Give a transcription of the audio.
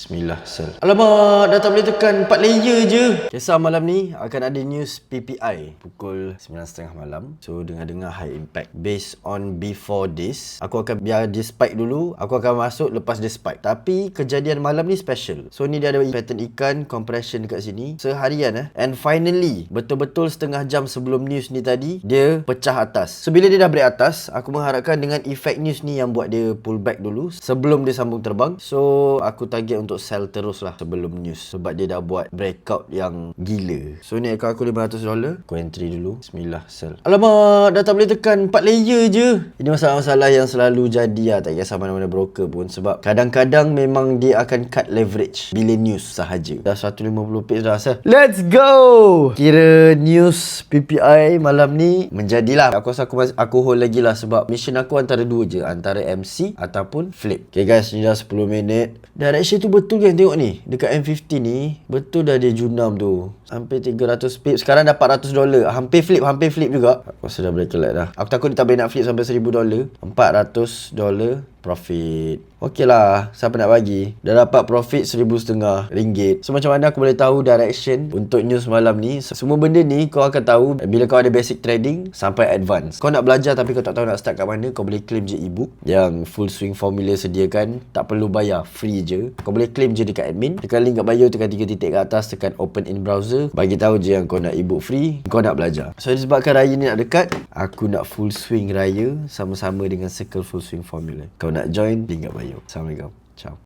Bismillah, sel. Alamak, dah tak boleh tekan 4 layer je. Kisah malam ni akan ada news PPI pukul 9.30 malam. So, dengar-dengar high impact. Based on before this, aku akan biar dia spike dulu. Aku akan masuk lepas dia spike. Tapi, kejadian malam ni special. So, ni dia ada pattern ikan, compression dekat sini. Seharian And finally, betul-betul setengah jam sebelum news ni tadi, dia pecah atas. So, bila dia dah break atas, aku mengharapkan dengan efek news ni yang buat dia pull back dulu sebelum dia sambung terbang. So, aku target untuk sell terus lah sebelum news, sebab dia dah buat breakout yang gila. So ni account aku $500. Aku entry dulu. Bismillah, sell. Alamak, dah tak boleh tekan 4 layer je. Ini masalah-masalah yang selalu jadi lah. Tak kisah mana-mana broker pun, sebab kadang-kadang memang dia akan cut leverage bila news sahaja. Dah 150 page dah, sell. Let's go. Kira news PPI malam ni menjadilah. Aku rasa aku hold lagi lah, sebab mission aku antara dua je, antara MC ataupun flip. Okay guys, ni dah 10 minit. Direction tu betul kan, tengok ni dekat M50 ni, betul dah dia junam tu hampir 300 pip. Sekarang dah $400. Hampir flip juga. Aku rasa dah break lag dah. Aku takut dia tak boleh nak flip sampai $1000. $400 profit. Okey lah, siapa nak bagi? Dah dapat profit RM1,500. So macam mana aku boleh tahu direction untuk news malam ni? Semua benda ni kau akan tahu bila kau ada basic trading sampai advance. Kau nak belajar tapi kau tak tahu nak start kat mana, kau boleh claim je ebook yang Full Swing Formula sediakan. Tak perlu bayar, free je. Kau boleh claim je dekat admin. Tekan link kat bio, tekan 3 titik kat atas, tekan open in browser. Bagi tahu je yang kau nak ebook free, kau nak belajar. So disebabkan raya ni nak dekat, aku nak full swing raya sama-sama dengan Circle Full Swing Formula. Kau nak join, link kat bio. Assalamualaikum. Ciao.